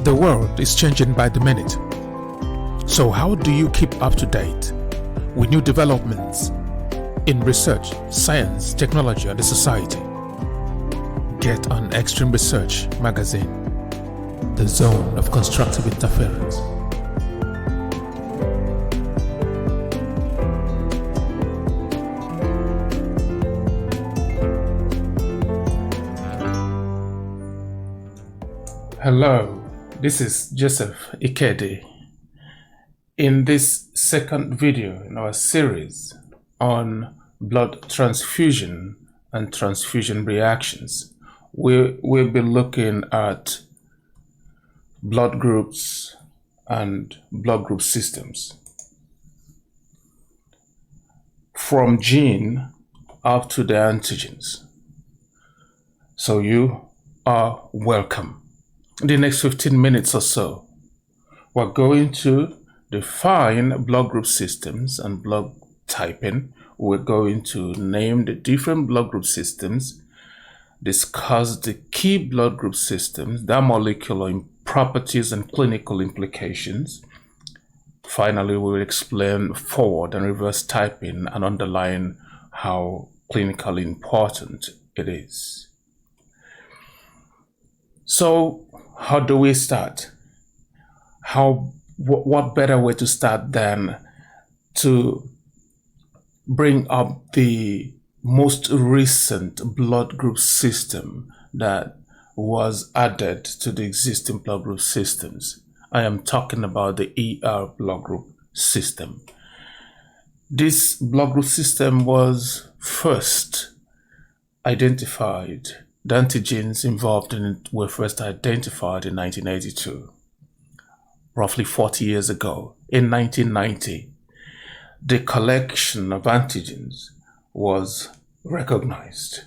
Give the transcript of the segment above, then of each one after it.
The world is changing by the minute. So how do you keep up to date with new developments in research, science, technology, and the society? Get on Extreme Research Magazine, the zone of constructive interference. Hello, this is Joseph Ikedi. In this second video in our series on blood transfusion and transfusion reactions, we'll be looking at blood groups and blood group systems. From gene up to the antigens. So you are welcome. In the next 15 minutes or so, we're going to define blood group systems and blood typing. We're going to name the different blood group systems, discuss the key blood group systems, their molecular properties and clinical implications. Finally, we will explain forward and reverse typing and underline how clinically important it is. So, how do we start? What better way to start than to bring up the most recent blood group system that was added to the existing blood group systems. I am talking about the ER blood group system. This blood group system was first identified. The antigens involved in it were first identified in 1982, roughly 40 years ago. In 1990, the collection of antigens was recognized.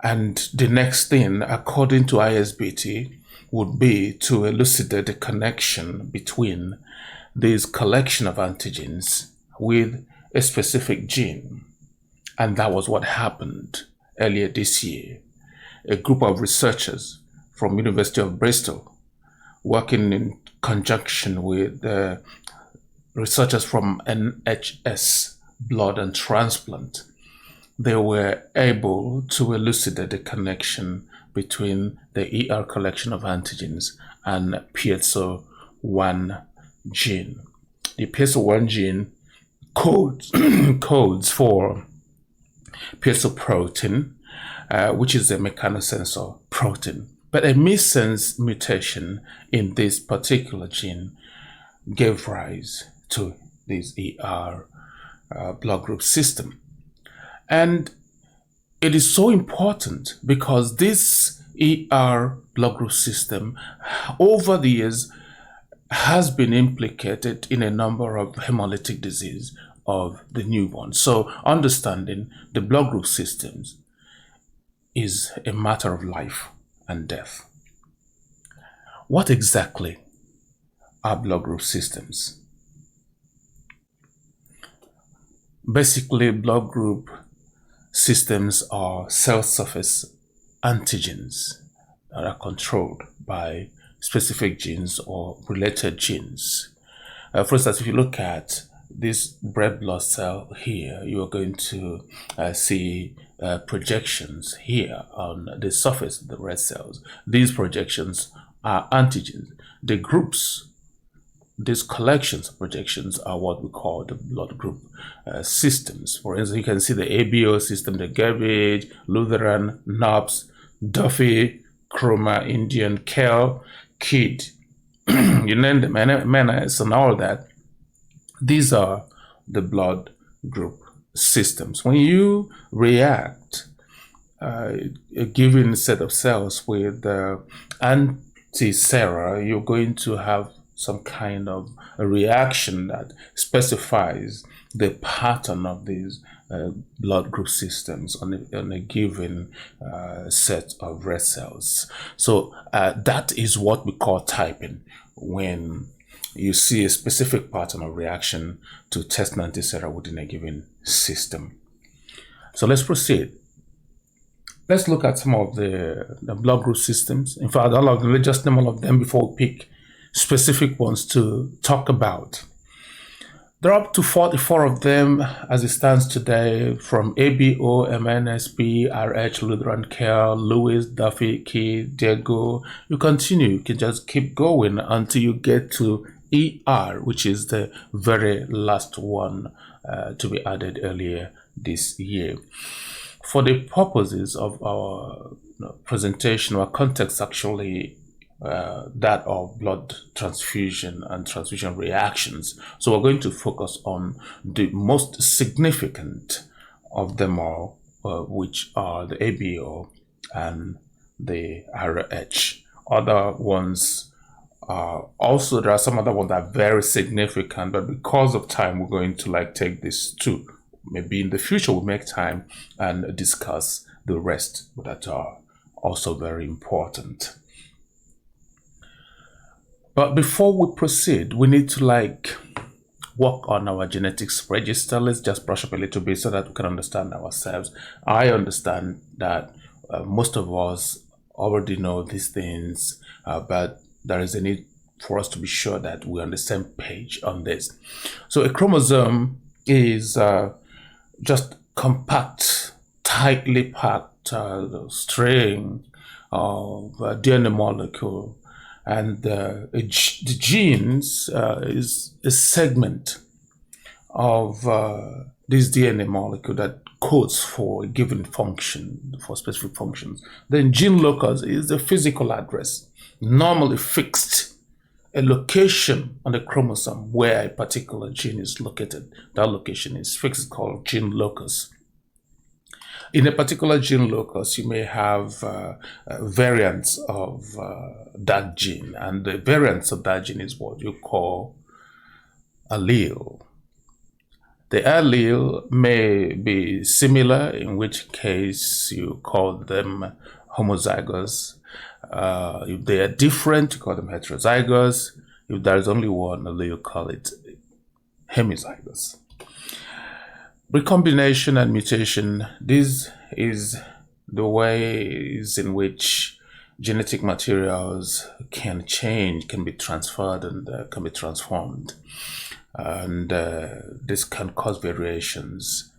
And the next thing, according to ISBT, would be to elucidate the connection between this collection of antigens with a specific gene. And that was what happened earlier this year. A group of researchers from University of Bristol, working in conjunction with researchers from NHS Blood and Transplant, they were able to elucidate the connection between the ER collection of antigens and piezo-1 gene. The piezo-1 gene codes for piezoprotein, which is a mechanosensor protein. But a missense mutation in this particular gene gave rise to this ER blood group system. And it is so important because this ER blood group system over the years has been implicated in a number of hemolytic disease of the newborn. So understanding the blood group systems is a matter of life and death. What exactly are blood group systems? Basically, blood group systems are cell surface antigens that are controlled by specific genes or related genes. For instance, if you look at this red blood cell here, you are going to see projections here on the surface of the red cells. These projections are antigens. The groups, these collections of projections, are what we call the blood group systems. For instance, you can see the ABO system, the Garbage, Lutheran, NOPS, Duffy, Chroma, Indian, Kel, Kid. You name them, Menace, and all that. These are the blood group systems. When you react a given set of cells with anti-sera, you're going to have some kind of a reaction that specifies the pattern of these blood group systems on a given set of red cells. So that is what we call typing, when you see a specific pattern of reaction to test anti-sera within a given system. So let's proceed. let's look at some of the blood group systems. In fact, let's just name all of them before we pick specific ones to talk about. There are up to 44 of them as it stands today, from ABO, MNSP, RH, Lutheran Care, Lewis, Duffy, Key, Diego. You continue, you can just keep going until you get to ER, which is the very last one to be added earlier this year. For the purposes of our presentation, our context actually that of blood transfusion and transfusion reactions. So we're going to focus on the most significant of them all, which are the ABO and the RH. Other ones also, there are some other ones that are very significant, but because of time, we're going to take these two. Maybe in the future we'll make time and discuss the rest that are also very important. But before we proceed, we need to work on our genetics register. Let's just brush up a little bit so that we can understand ourselves. I understand that most of us already know these things, but there is a need for us to be sure that we're on the same page on this. So a chromosome is just compact, tightly packed string of DNA molecule, and the genes is a segment of this DNA molecule that codes for a given function, for specific functions. Then gene locus is the physical address, normally fixed, a location on the chromosome where a particular gene is located. That location is fixed, called gene locus. In a particular gene locus, you may have variants of that gene, and the variants of that gene is what you call allele. The allele may be similar, in which case you call them homozygous. If they are different, you call them heterozygous. If there is only one allele, you call it hemizygous. Recombination and mutation, this is the ways in which genetic materials can change, can be transferred, and can be transformed. And this can cause variations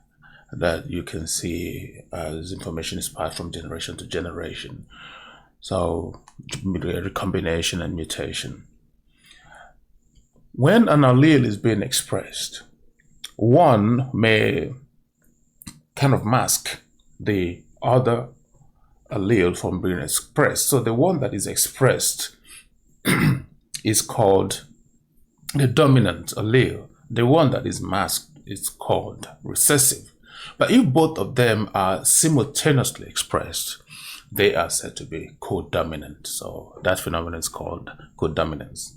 that you can see as information is passed from generation to generation. So recombination and mutation. When an allele is being expressed, one may kind of mask the other allele from being expressed. So the one that is expressed is called the dominant allele. The one that is masked is called recessive. But if both of them are simultaneously expressed, they are said to be codominant. So that phenomenon is called codominance.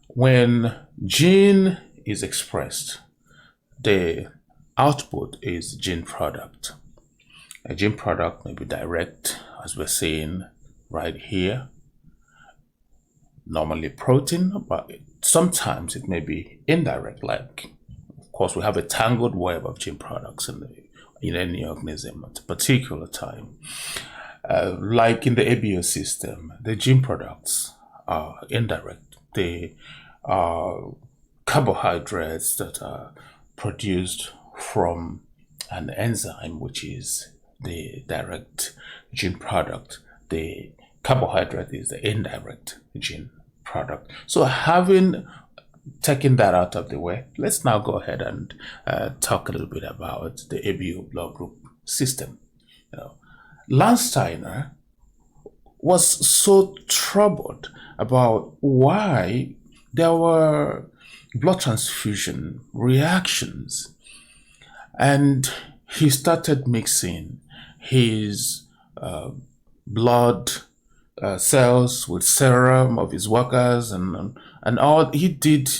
When gene is expressed, the output is gene product. A gene product may be direct, as we're seeing right here, normally protein, but sometimes it may be indirect, like, of course, we have a tangled web of gene products in any organism at a particular time. Like in the ABO system, the gene products are indirect. They are carbohydrates that are produced from an enzyme, which is the direct gene product. The carbohydrate is the indirect gene product. So having taken that out of the way, let's now go ahead and talk a little bit about the ABO blood group system. Landsteiner was so troubled about why there were blood transfusion reactions, and he started mixing his blood cells with serum of his workers, and all he did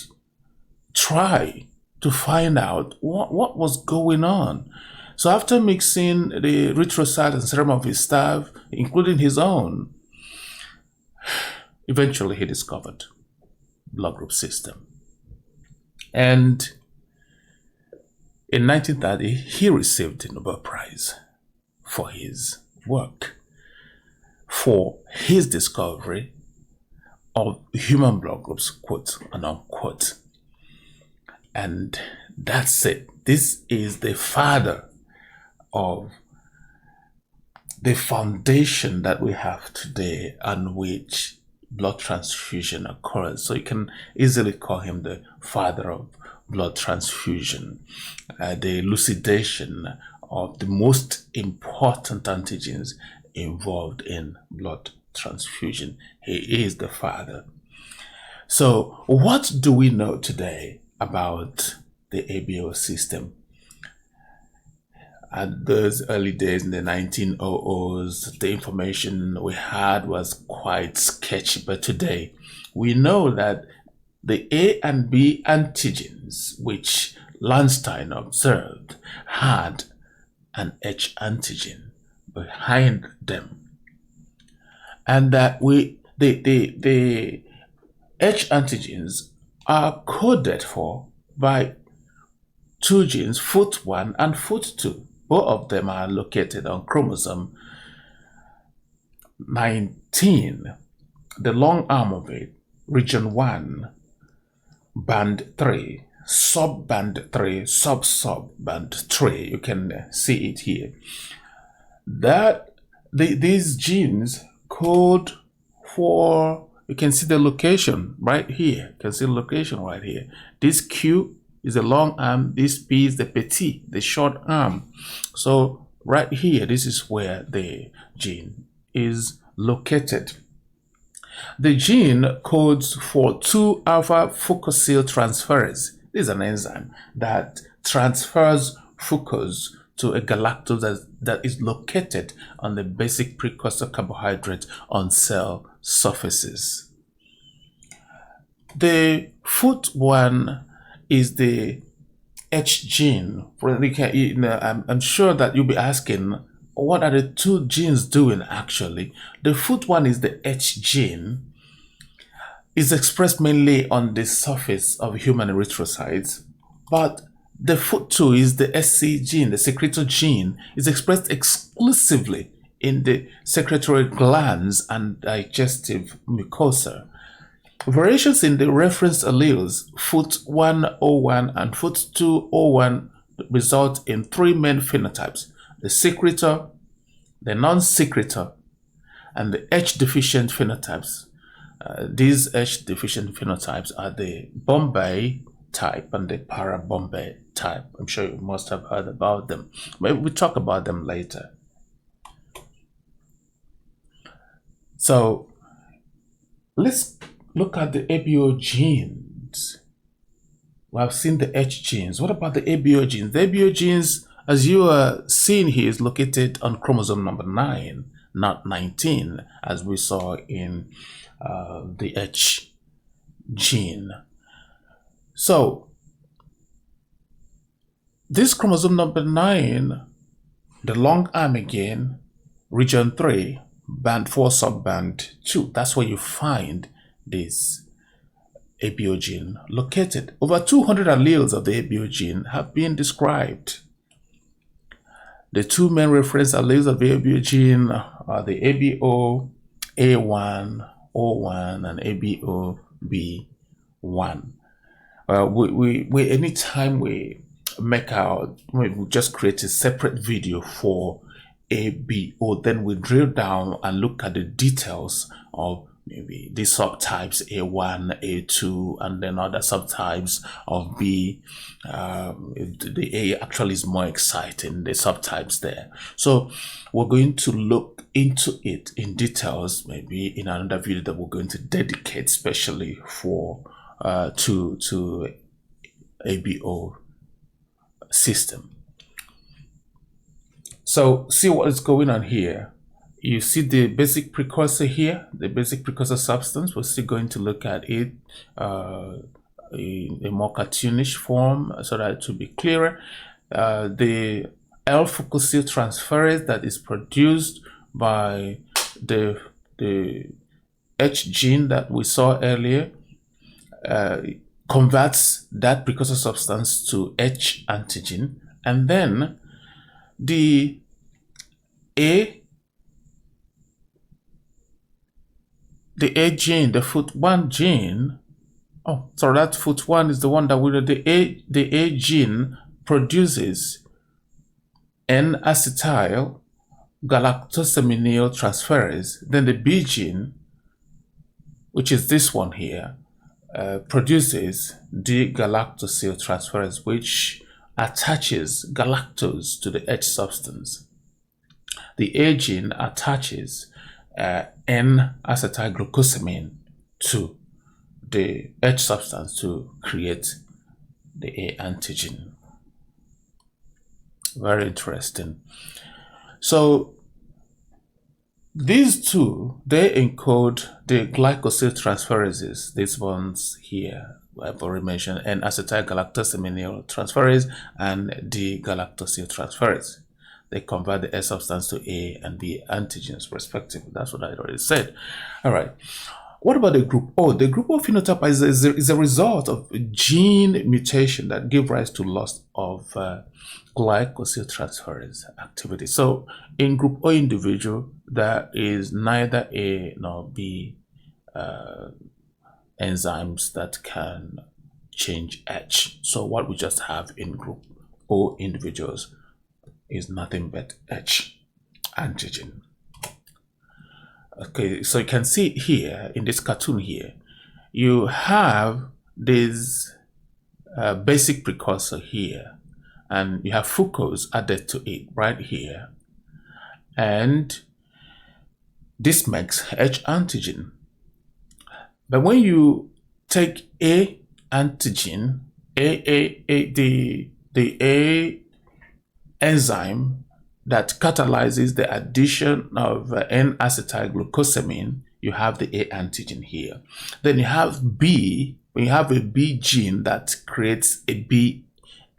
try to find out what was going on. So after mixing the erythrocyte and serum of his staff, including his own, eventually he discovered blood group system. And in 1930, he received the Nobel Prize for his work for his discovery of human blood groups, quote and unquote. And that's it. This is the father of the foundation that we have today on which blood transfusion occurs. So you can easily call him the father of blood transfusion, the elucidation of the most important antigens involved in blood transfusion. He is the father. So what do we know today about the ABO system? At those early days in the 1900s, the information we had was quite sketchy, but today we know that the A and B antigens, which Landstein observed, had an H antigen behind them, and that the H antigens are coded for by two genes, FUT1 and FUT2. Both of them are located on chromosome 19, the long arm of it, region 1, band 3, sub-band 3, sub-band 3. You can see it here. That these genes code for, you can see the location right here. You can see the location right here. This Q is the long arm, this P is the petit, the short arm. So right here, this is where the gene is located. The gene codes for 2-alpha fucosyl transferase. This is an enzyme that transfers fucose to a galactose that is located on the basic precursor carbohydrate on cell surfaces. The FUT1 is the H gene. I'm sure that you'll be asking, what are the two genes doing actually? The FUT1 is the H gene. It's expressed mainly on the surface of human erythrocytes, but the FUT2 is the SC gene, the secretory gene, is expressed exclusively in the secretory glands and digestive mucosa. Variations in the reference alleles FUT101 and FUT201 result in three main phenotypes: the secretor, the non-secretor, and the H-deficient phenotypes. These H-deficient phenotypes are the Bombay type and the para-Bombay type. I'm sure you must have heard about them. Maybe we'll talk about them later. So let's look at the ABO genes. We have seen the H genes. What about the ABO genes? The ABO genes, as you are seeing here, is located on chromosome number 9, not 19, as we saw in the H gene. So this chromosome number 9, the long arm again, region 3, band 4, sub-band 2, that's where you find this ABO gene located. Over 200 alleles of the ABO gene have been described. The two main reference alleles of the ABO gene are the ABO A1, O1, and ABO B1. Anytime we just create a separate video for ABO, then we drill down and look at the details of maybe the subtypes A1, A2, and then other subtypes of B. The A actually is more exciting, the subtypes there. So we're going to look into it in details, maybe in another video that we're going to dedicate specially for to ABO system. So see what is going on here. You see the basic precursor here, the basic precursor substance. We're still going to look at it in a more cartoonish form so that it will be clearer. The L-fucosyl transferase that is produced by the H gene that we saw earlier converts that precursor substance to H antigen, and then the A the A gene, the FUT1 gene. Oh, sorry, that FUT1 is the one that the A gene produces N-acetyl galactosamine transferase. Then the B gene, which is this one here, produces D-galactosyl transferase, which attaches galactose to the H substance. The A gene attaches N-acetylglucosamine to the H substance to create the A antigen. Very interesting. So these two, they encode the glycosyl transferases, these ones here I've already mentioned, N-acetylgalactosamine transferase and D-galactosyl transferase. They convert the S substance to A and B antigens respectively. That's what I already said. All right. What about the group O? The group O phenotype is a result of gene mutation that give rise to loss of glycosyl transferase activity. So in group O individual, there is neither A nor B enzymes that can change H. So what we just have in group O individuals is nothing but H antigen. Okay, so you can see here in this cartoon here, you have this basic precursor here, and you have fructose added to it right here, and this makes H antigen. But when you take A antigen, the A enzyme that catalyzes the addition of N-acetylglucosamine, you have the A antigen here. Then you have B, when you have a B gene that creates a B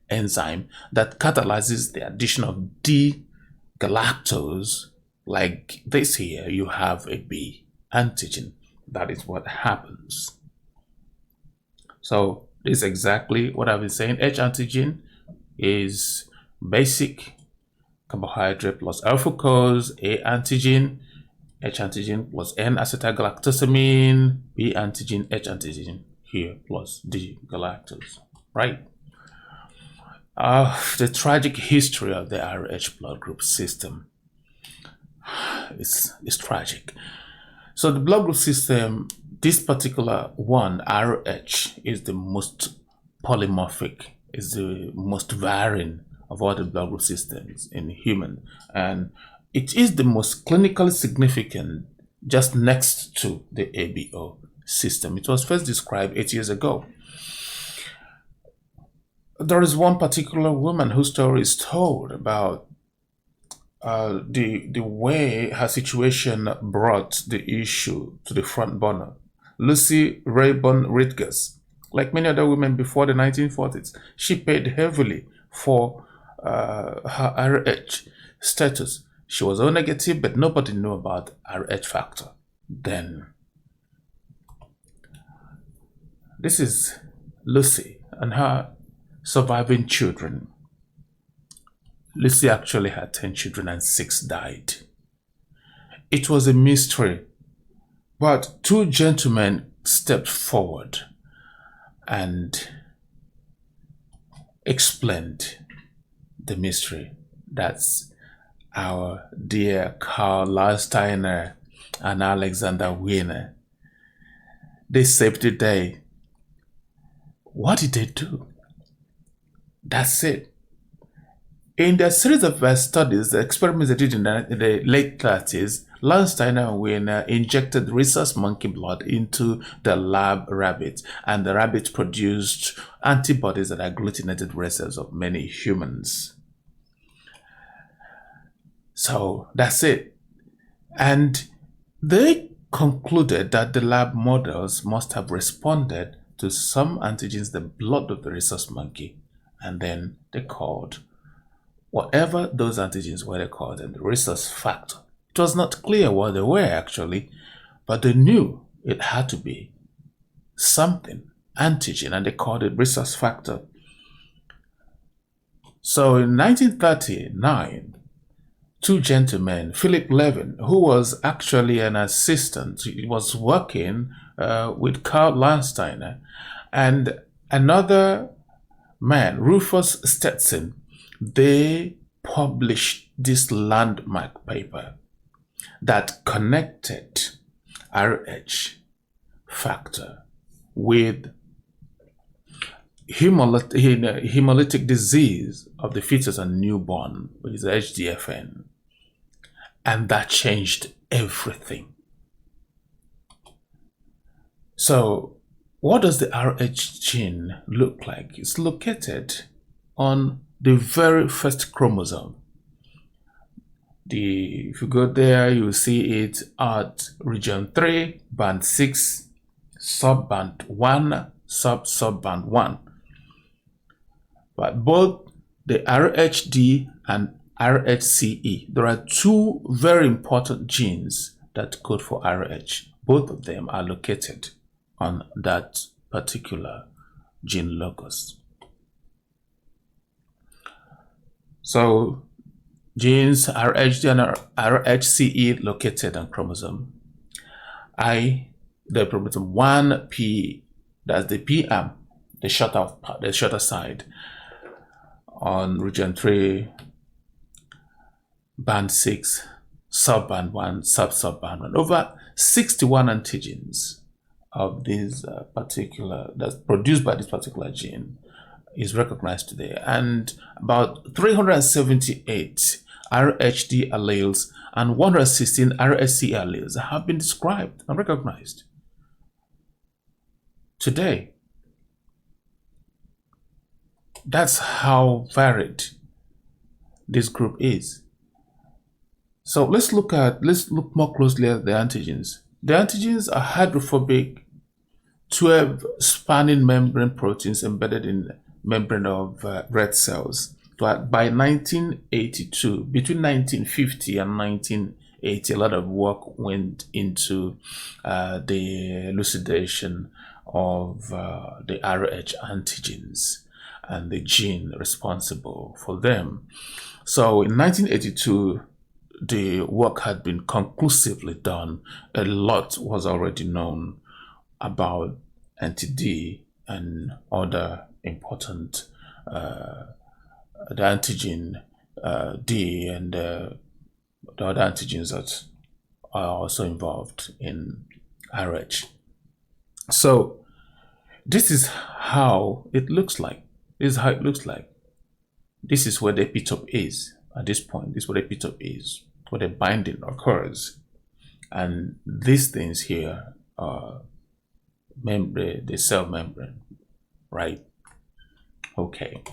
enzyme that catalyzes the addition of D-galactose, like this here, you have a B antigen. That is what happens. So this is exactly what I've been saying. H antigen is basic carbohydrate plus L-fructose, A antigen, H antigen plus N-acetylgalactosamine, B antigen, H antigen here plus D-galactose, right? The tragic history of the RH blood group system is tragic. So the blood group system, this particular one, RH, is the most polymorphic, is the most varying of all the blood group systems in human, and it is the most clinically significant, just next to the ABO system. It was first described 8 years ago. There is one particular woman whose story is told about the way her situation brought the issue to the front burner. Lucy Rayburn Ritgers, like many other women before the 1940s, she paid heavily for her RH status. She was O negative, but nobody knew about RH factor then. This is Lucy and her surviving children. Lucy actually had 10 children and 6 died. It was a mystery, but 2 gentlemen stepped forward and explained the mystery. That's our dear Karl Landsteiner and Alexander Wiener. They saved the day. What did they do? That's it. In the series of studies, the experiments they did in the late 30s, Landsteiner and Wiener injected rhesus monkey blood into the lab rabbit, and the rabbit produced antibodies that agglutinated red cells of many humans. So that's it. And they concluded that the lab models must have responded to some antigens in the blood of the rhesus monkey, and then they called whatever those antigens were, they called them the rhesus factor. It was not clear what they were actually, but they knew it had to be something, antigen, and they called it rhesus factor. So in 1939, two gentlemen, Philip Levin, who was actually an assistant. He was working with Karl Landsteiner, and another man, Rufus Stetson. They published this landmark paper that connected RH factor with hemolytic disease of the fetus and newborn, which is HDFN. And that changed everything. So, what does the RH gene look like? It's located on the very first chromosome. If you go there, you will see it at region 3, band 6, subband 1, subband 1. But both the RHD and RHCE, there are two very important genes that code for RH. Both of them are located on that particular gene locus. So genes RHD and RHCE located on chromosome the chromosome 1P, that's the PM, the shorter side, on region 3, band 6, subband 1, subband 1. Over 61 antigens of this that's produced by this particular gene is recognized today, and about 378 RHD alleles and 116 RHC alleles have been described and recognized today. That's how varied this group is. So let's look more closely at the antigens. The antigens are hydrophobic 12 spanning membrane proteins embedded in membrane of red cells. By 1982, between 1950 and 1980, a lot of work went into the elucidation of the RH antigens and the gene responsible for them. So in 1982, the work had been conclusively done. A lot was already known about anti-D and other important the antigen D and the other antigens that are also involved in RH. So this is how it looks like. This is how it looks like. This is where the epitope is at this point. This is where the epitope is, where the binding occurs. And these things here are the cell membrane, right? Okay.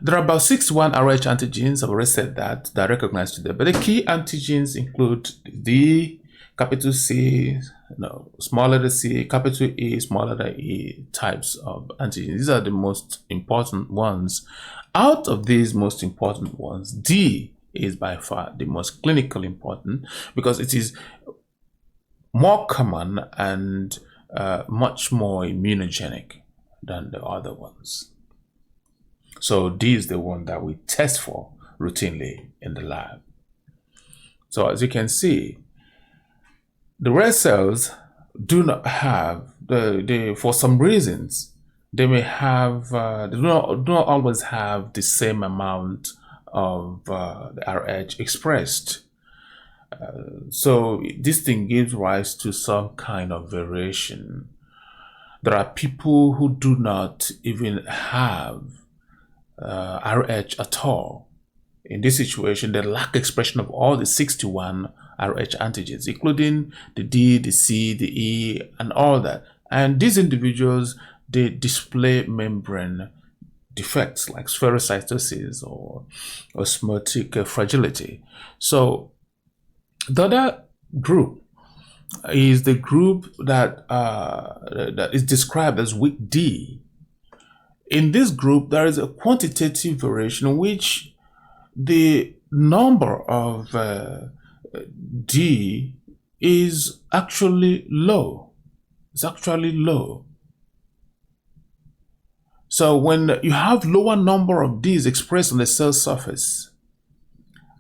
There are about 61 RH antigens, I've already said that are recognized today. But the key antigens include the capital C, small letter C, capital E, small letter E types of antigens. These are the most important ones. Out of these most important ones, D is by far the most clinically important because it is more common and much more immunogenic than the other ones. So D is the one that we test for routinely in the lab. So as you can see, the red cells do not have for some reasons they may have they do not always have the same amount of the RH expressed. So this thing gives rise to some kind of variation. There are people who do not even have RH at all. In this situation, they lack expression of all the 61 RH antigens, including the D, the C, the E, and all that. And these individuals, they display membrane defects like spherocytosis or osmotic fragility. So the other group is the group that is described as weak D. In this group, there is a quantitative variation in which the number of D is actually low. It's actually low. So when you have lower number of Ds expressed on the cell surface,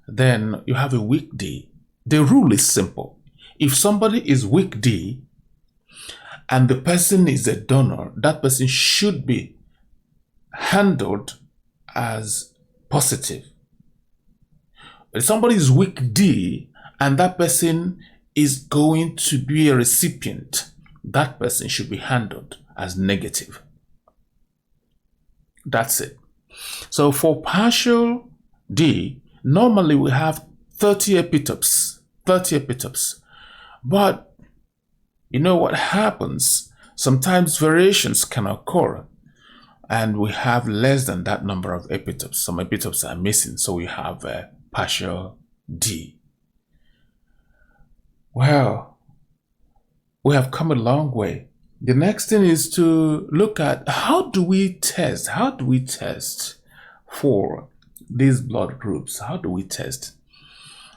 then you have a weak D. The rule is simple. If somebody is weak D and the person is a donor, that person should be handled as positive. If somebody is weak D and that person is going to be a recipient, that person should be handled as negative. That's it. So for partial D, normally we have 30 epitopes. But you know what happens? Sometimes variations can occur and we have less than that number of epitopes. Some epitopes are missing, so we have a partial D. Well, we have come a long way. The next thing is to look at how do we test for these blood groups? How do we test?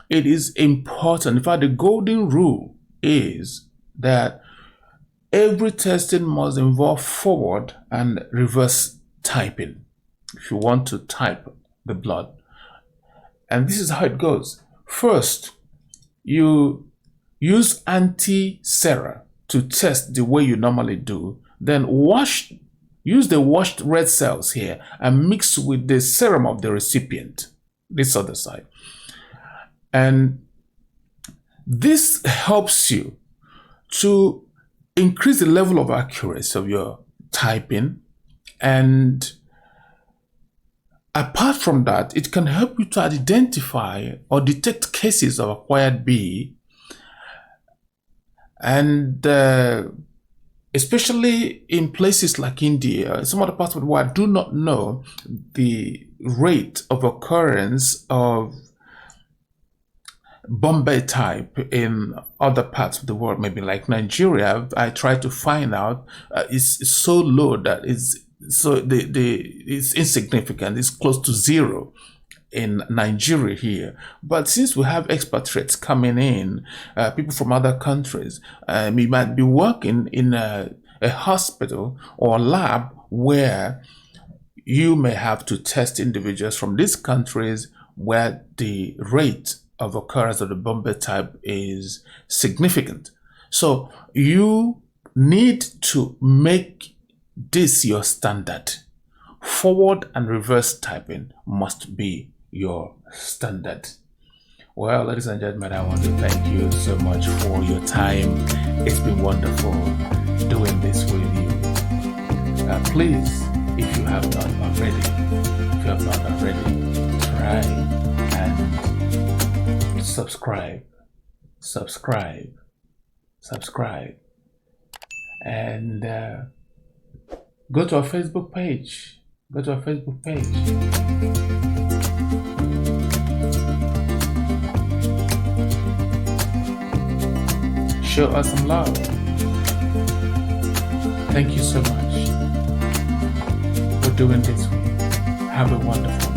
It is important. In fact, the golden rule is that every testing must involve forward and reverse typing if you want to type the blood. And this is how it goes. First, you use anti-sera to test the way you normally do. Then use the washed red cells here and mix with the serum of the recipient, this other side. And this helps you to increase the level of accuracy of your typing. And apart from that, it can help you to identify or detect cases of acquired B. And especially in places like India, some other parts of the world, I do not know the rate of occurrence of Bombay type in other parts of the world, maybe like Nigeria. I tried to find out, it's so low that it's insignificant. It's close to zero in Nigeria here. But since we have expatriates coming in, people from other countries, we might be working in a hospital or a lab where you may have to test individuals from these countries where the rate of occurrence of the Bombay type is significant. So you need to make this your standard. Forward and reverse typing must be your standard. Well, ladies and gentlemen, I want to thank you so much for your time. It's been wonderful doing this with you. Please, if you have not already, try and subscribe, and go to our Facebook page. Show us some love. Thank you so much for doing this. Have a wonderful